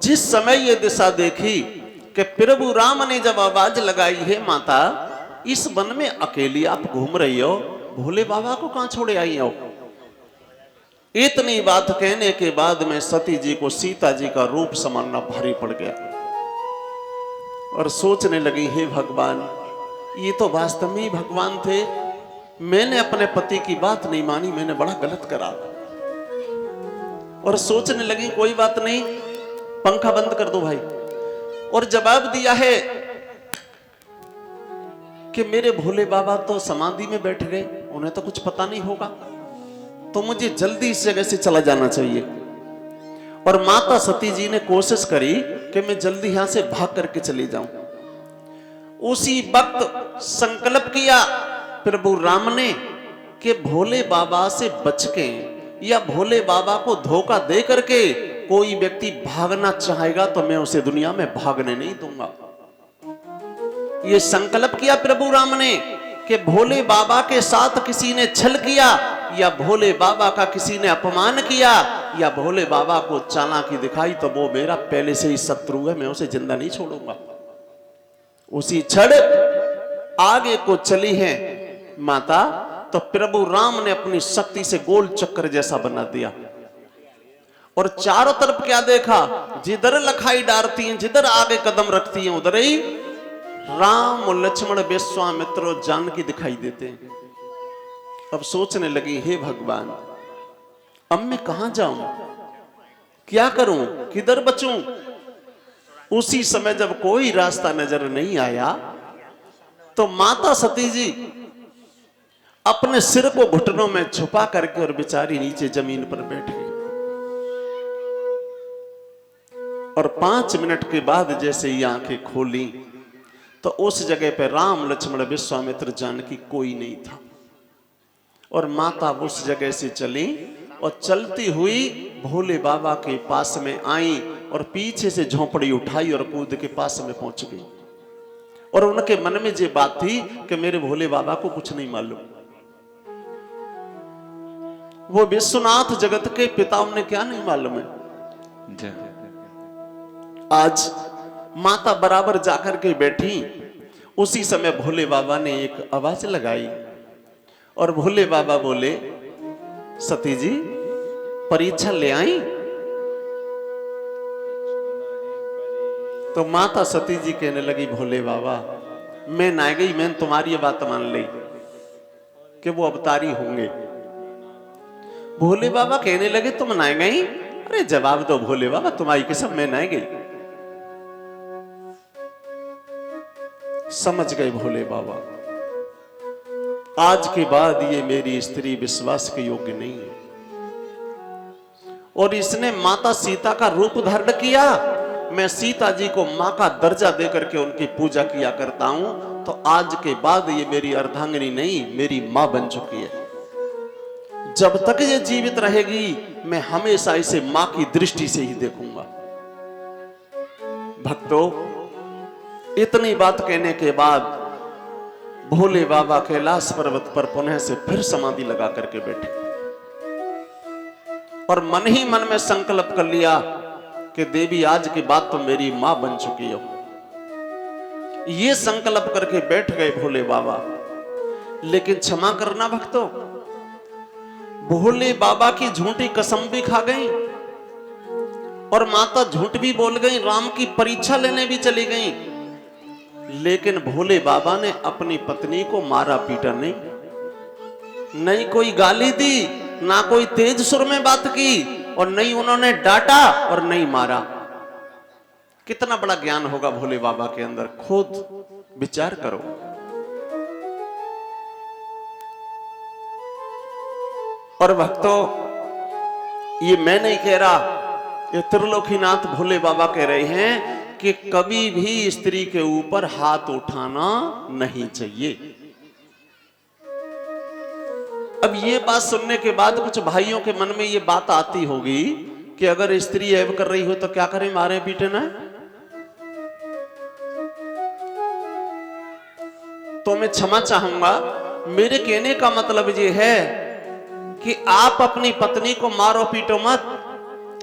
जिस समय ये दिशा देखी कि प्रभु राम ने जब आवाज लगाई है माता इस वन में अकेली आप घूम रही हो, भोले बाबा को कहां छोड़े आई हो। इतनी बात कहने के बाद में सती जी को सीता जी का रूप समझना भारी पड़ गया और सोचने लगी, हे भगवान, ये तो वास्तव में ही भगवान थे। मैंने अपने पति की बात नहीं मानी, मैंने बड़ा गलत करा। और सोचने लगी, कोई बात नहीं, पंखा बंद कर दो भाई। और जवाब दिया है कि मेरे भोले बाबा तो समाधि में बैठ गए, उन्हें तो कुछ पता नहीं होगा, तो मुझे जल्दी इस जगह से चला जाना चाहिए। और माता सती जी ने कोशिश करी कि मैं जल्दी यहां से भाग करके चली जाऊं। उसी वक्त संकल्प किया प्रभु राम ने कि भोले बाबा से बच के या भोले बाबा को धोखा दे करके कोई व्यक्ति भागना चाहेगा तो मैं उसे दुनिया में भागने नहीं दूंगा। यह संकल्प किया प्रभु राम ने कि भोले बाबा के साथ किसी ने छल किया या भोले बाबा का किसी ने अपमान किया या भोले बाबा को चालाकी दिखाई तो वो मेरा पहले से ही शत्रु है, मैं उसे जिंदा नहीं छोड़ूंगा। उसी क्षण आगे को चली है माता, तो प्रभु राम ने अपनी शक्ति से गोल चक्कर जैसा बना दिया और चारों तरफ क्या देखा, जिधर लखाई डालती हैं, जिधर आगे कदम रखती हैं, उधर ही राम लक्ष्मण विश्वामित्र जानकी दिखाई देते हैं। अब सोचने लगी, हे भगवान, अब मैं कहां जाऊं, क्या करूं, किधर बचूं। उसी समय जब कोई रास्ता नजर नहीं आया तो माता सती जी अपने सिर को घुटनों में छुपा करके और बेचारी नीचे जमीन पर बैठ गई। और 5 मिनट के बाद जैसे ही आंखें खोली तो उस जगह पर राम लक्ष्मण विश्वामित्र जानकी कोई नहीं था। और माता उस जगह से चली और चलती हुई भोले बाबा के पास में आई और पीछे से झोंपड़ी उठाई और कूद के पास में पहुंच गई। और उनके मन में ये बात थी कि मेरे भोले बाबा को कुछ नहीं मालूम, वो विश्वनाथ जगत के पिता, उन्हें क्या नहीं मालूम है। आज माता बराबर जाकर के बैठी, उसी समय भोले बाबा ने एक आवाज लगाई और भोले बाबा बोले, सती जी परीक्षा ले आई। तो माता सती जी कहने लगी, भोले बाबा मैं ना गई, मैंने तुम्हारी ये बात मान ली कि वो अवतारी होंगे। भोले बाबा कहने लगे, तुम ना गई? अरे जवाब दो भोले बाबा, तुम्हारी कसम मैं ना गई। समझ गए भोले बाबा, आज के बाद ये मेरी स्त्री विश्वास के योग्य नहीं है। और इसने माता सीता का रूप धारण किया। मैं सीता जी को मां का दर्जा देकर के उनकी पूजा किया करता हूं, तो आज के बाद ये मेरी अर्धांगिनी नहीं, मेरी मां बन चुकी है। जब तक ये जीवित रहेगी मैं हमेशा इसे मां की दृष्टि से ही देखूंगा। भक्तों, इतनी बात कहने के बाद भोले बाबा कैलाश पर्वत पर पुनः से फिर समाधि लगा करके बैठे और मन ही मन में संकल्प कर लिया कि देवी आज के बाद तो मेरी मां बन चुकी हो। ये संकल्प करके बैठ गए भोले बाबा। लेकिन क्षमा करना भक्तों, भोले बाबा की झूठी कसम भी खा गई और माता झूठ भी बोल गई, राम की परीक्षा लेने भी चली गई। लेकिन भोले बाबा ने अपनी पत्नी को मारा पीटा नहीं, नहीं कोई गाली दी, ना कोई तेज सुर में बात की और नहीं उन्होंने डांटा और नहीं मारा। कितना बड़ा ज्ञान होगा भोले बाबा के अंदर, खुद विचार करो। और भक्तों, ये मैं नहीं कह रहा, ये त्रिलोकीनाथ भोले बाबा कह रहे हैं कि कभी भी स्त्री के ऊपर हाथ उठाना नहीं चाहिए। अब ये बात सुनने के बाद कुछ भाइयों के मन में ये बात आती होगी कि अगर स्त्री ऐब कर रही हो तो क्या करें, मारे पीटे ना। तो मैं क्षमा चाहूंगा, मेरे कहने का मतलब ये है कि आप अपनी पत्नी को मारो पीटो मत,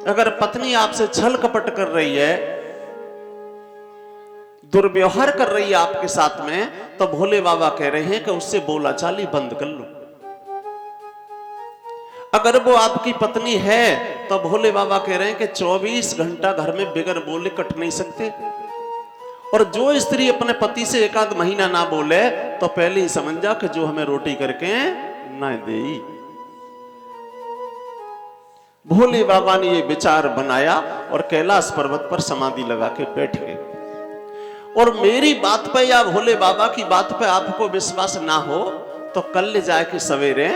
अगर पत्नी आपसे छल कपट कर रही है, दुर्व्यवहार कर रही है आपके साथ में, तो भोले बाबा कह रहे हैं कि उससे बोलाचाली बंद कर लो। अगर वो आपकी पत्नी है तो भोले बाबा कह रहे हैं कि 24 घंटा घर में बिगर बोले कट नहीं सकते। और जो स्त्री अपने पति से एक आध महीना ना बोले तो पहले ही समझ जा कि जो हमें रोटी करके ना दे। भोले बाबा ने ये विचार बनाया और कैलाश पर्वत पर समाधि लगा के बैठ गए। और मेरी बात पे या भोले बाबा की बात पे आपको विश्वास ना हो तो कल ले जाके सवेरे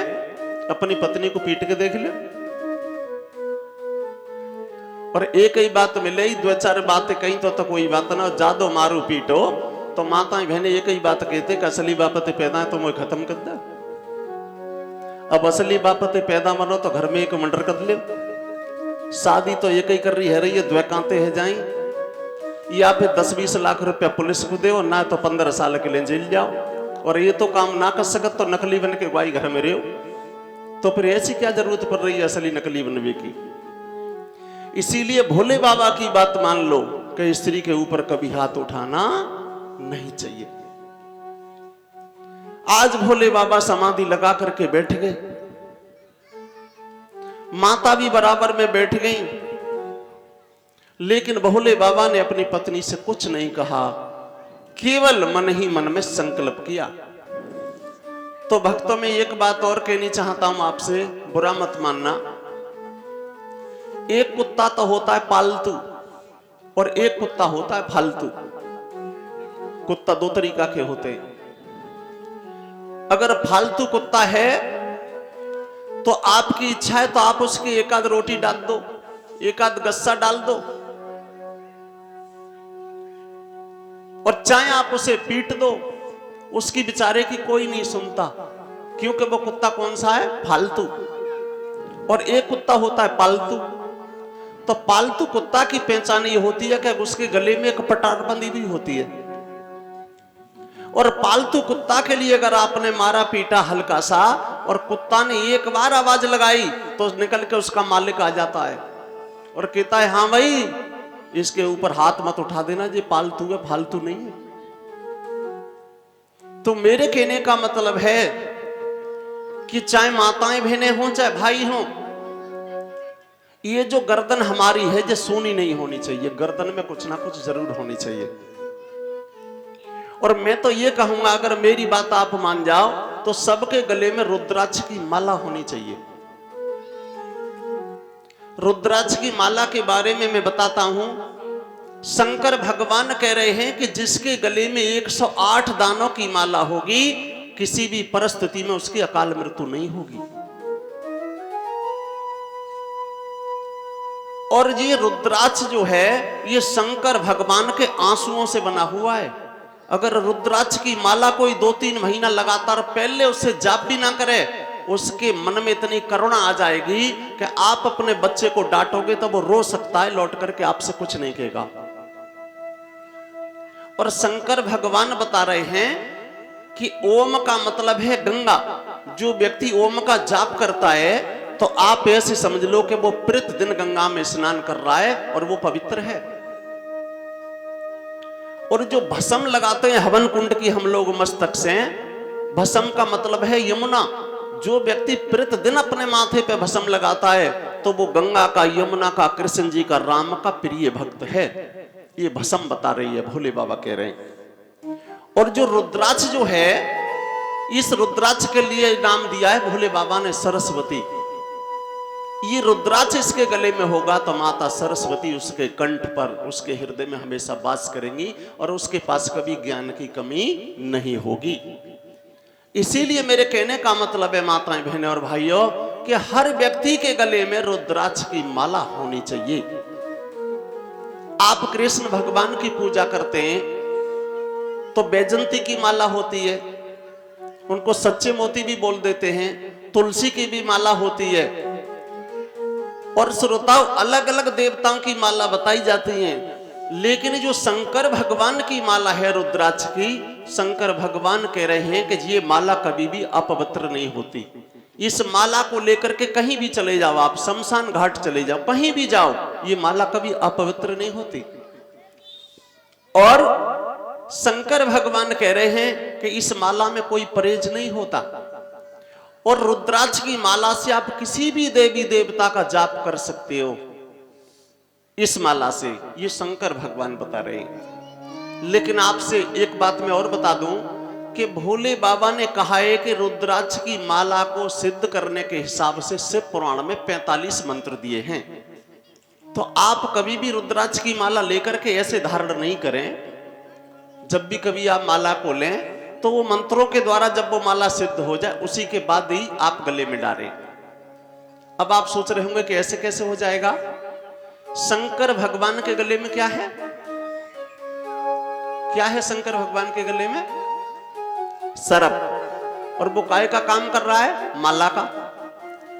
अपनी पत्नी को पीट के देख ले। और एक ही बात मिले, दो चार बातें कहीं तो कोई बात ना, जादो मारो पीटो तो माता बहने एक ही बात कहते कि असली बापते पैदा है तो मुझे खत्म कर दे। अब असली बापते पैदा मनो तो घर में एक मर्डर कर ले। शादी तो एक ही कर रही है, द्वैकांते है जाई, या फिर 10-20 लाख रुपया पुलिस को दो, ना तो 15 साल के लिए जेल जाओ। और ये तो काम ना कर सकत तो नकली बन के गुआई घर में रहो। तो फिर ऐसी क्या जरूरत पड़ रही है असली नकली बनने की। इसीलिए भोले बाबा की बात मान लो कि स्त्री के ऊपर कभी हाथ उठाना नहीं चाहिए। आज भोले बाबा समाधि लगा करके बैठ गए, माता भी बराबर में बैठ गई, लेकिन भोले बाबा ने अपनी पत्नी से कुछ नहीं कहा, केवल मन ही मन में संकल्प किया। तो भक्तों में एक बात और कहनी चाहता हूं आपसे, बुरा मत मानना। एक कुत्ता तो होता है पालतू और एक कुत्ता होता है फालतू। कुत्ता दो तरीका के होते हैं। अगर फालतू कुत्ता है तो आपकी इच्छा है तो आप उसकी एक आध रोटी डाल दो, एक आध गस्सा डाल दो, और चाहे आप उसे पीट दो, उसकी बेचारे की कोई नहीं सुनता, क्योंकि वो कुत्ता कौन सा है? फालतू। और एक कुत्ता होता है पालतू। तो पालतू कुत्ता की पहचान ये होती है कि उसके गले में एक पटार बंधी हुई होती है। और पालतू कुत्ता के लिए अगर आपने मारा पीटा हल्का सा और कुत्ता ने एक बार आवाज लगाई तो निकल के उसका मालिक आ जाता है और कहता है हाँ भाई इसके ऊपर हाथ मत उठा देना, ये पालतू है, फालतू नहीं है। तो मेरे कहने का मतलब है कि चाहे माताएं बहनें हों चाहे भाई हों, ये जो गर्दन हमारी है ये सोनी नहीं होनी चाहिए, गर्दन में कुछ ना कुछ जरूर होनी चाहिए। और मैं तो ये कहूंगा अगर मेरी बात आप मान जाओ तो सबके गले में रुद्राक्ष की माला होनी चाहिए। रुद्राक्ष की माला के बारे में मैं बताता हूं। शंकर भगवान कह रहे हैं कि जिसके गले में 108 दानों की माला होगी किसी भी परिस्थिति में उसकी अकाल मृत्यु नहीं होगी। और ये रुद्राक्ष जो है ये शंकर भगवान के आंसुओं से बना हुआ है। अगर रुद्राक्ष की माला कोई 2-3 महीना लगातार पहले उससे जाप भी ना करे, उसके मन में इतनी करुणा आ जाएगी कि आप अपने बच्चे को डांटोगे तो वो रो सकता है, लौट करके आपसे कुछ नहीं कहेगा। और शंकर भगवान बता रहे हैं कि ओम का मतलब है गंगा। जो व्यक्ति ओम का जाप करता है तो आप ऐसे समझ लो कि वो प्रतिदिन गंगा में स्नान कर रहा है और वो पवित्र है। और जो भस्म लगाते हैं हवन कुंड की हम लोग मस्तक से, भस्म का मतलब है यमुना। जो व्यक्ति प्रतिदिन अपने माथे पे भस्म लगाता है तो वो गंगा का, यमुना का, कृष्ण जी का, राम का प्रिय भक्त है। ये भस्म बता रही है, भोले बाबा कह रहे हैं। और जो रुद्राक्ष जो है, इस रुद्राक्ष के लिए नाम दिया है भोले बाबा ने सरस्वती। ये रुद्राक्ष इसके गले में होगा तो माता सरस्वती उसके कंठ पर, उसके हृदय में हमेशा वास करेंगी और उसके पास कभी ज्ञान की कमी नहीं होगी। इसीलिए मेरे कहने का मतलब है माताएं बहनें और भाइयों कि हर व्यक्ति के गले में रुद्राक्ष की माला होनी चाहिए। आप कृष्ण भगवान की पूजा करते हैं तो बैजंती की माला होती है, उनको सच्चे मोती भी बोल देते हैं, तुलसी की भी माला होती है। और श्रोताओं अलग अलग देवताओं की माला बताई जाती हैं, लेकिन जो शंकर भगवान की माला है रुद्राक्ष की, शंकर भगवान कह रहे हैं कि ये माला कभी भी अपवित्र नहीं होती। इस माला को लेकर के कहीं भी चले जाओ, आप शमशान घाट चले जाओ, कहीं भी जाओ, ये माला कभी अपवित्र नहीं होती। और शंकर भगवान कह रहे हैं कि इस माला में कोई परहेज नहीं होता, और रुद्राक्ष की माला से आप किसी भी देवी देवता का जाप कर सकते हो इस माला से, ये शंकर भगवान बता रहे हैं। लेकिन आपसे एक बात मैं और बता दूं कि भोले बाबा ने कहा है कि रुद्राक्ष की माला को सिद्ध करने के हिसाब से शिव पुराण में 45 मंत्र दिए हैं। तो आप कभी भी रुद्राक्ष की माला लेकर के ऐसे धारण नहीं करें। जब भी कभी आप माला को लें तो वो मंत्रों के द्वारा जब वो माला सिद्ध हो जाए उसी के बाद ही आप गले में डालें। अब आप सोच रहे होंगे कि ऐसे कैसे हो जाएगा। शंकर भगवान के गले में क्या है? क्या है शंकर भगवान के गले में? सर्प। और वो काय का काम कर रहा है? माला का।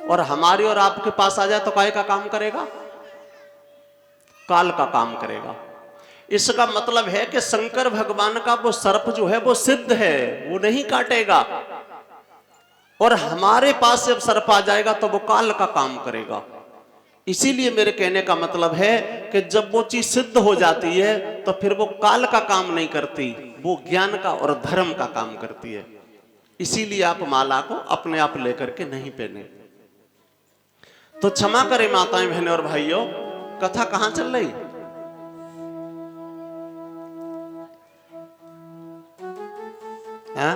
और हमारे और आपके पास आ जाए तो काय का काम करेगा? काल का काम करेगा। इसका मतलब है कि शंकर भगवान का वो सर्प जो है वो सिद्ध है, वो नहीं काटेगा। और हमारे पास जब सर्प आ जाएगा तो वो काल का काम करेगा। इसीलिए मेरे कहने का मतलब है कि जब वो चीज सिद्ध हो जाती है तो फिर वो काल का काम नहीं करती, वो ज्ञान का और धर्म का काम करती है। इसीलिए आप माला को अपने आप लेकर के नहीं पहने। तो क्षमा करें माताएं, बहनें और भाइयों, कथा कहां चल रही? हाँ?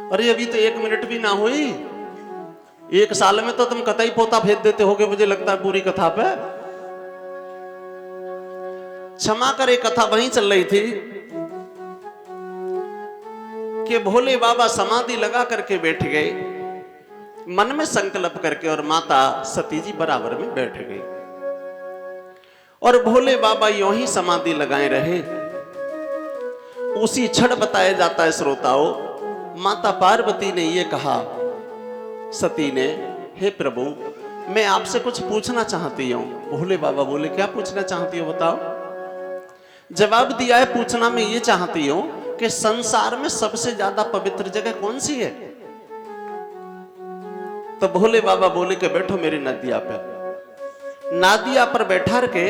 अरे अभी तो 1 मिनट भी ना हुई। 1 साल में तो तुम कतई पोता भेज देते होगे, मुझे लगता है पूरी कथा पे। क्षमा करे, कथा वहीं चल रही थी कि भोले बाबा समाधि लगा करके बैठ गए, मन में संकल्प करके, और माता सती जी बराबर में बैठ गई। और भोले बाबा यूं ही समाधि लगाए रहे। उसी क्षण बताया जाता है श्रोताओं, माता पार्वती ने यह कहा सती ने, हे प्रभु मैं आपसे कुछ पूछना चाहती हूं। भोले बाबा बोले, क्या पूछना चाहती हो बताओ? जवाब दिया है, पूछना मैं ये चाहती हूं कि संसार में सबसे ज्यादा पवित्र जगह कौन सी है? तो भोले बाबा बोले कि बैठो मेरी नदिया पे। नादिया पर बैठा के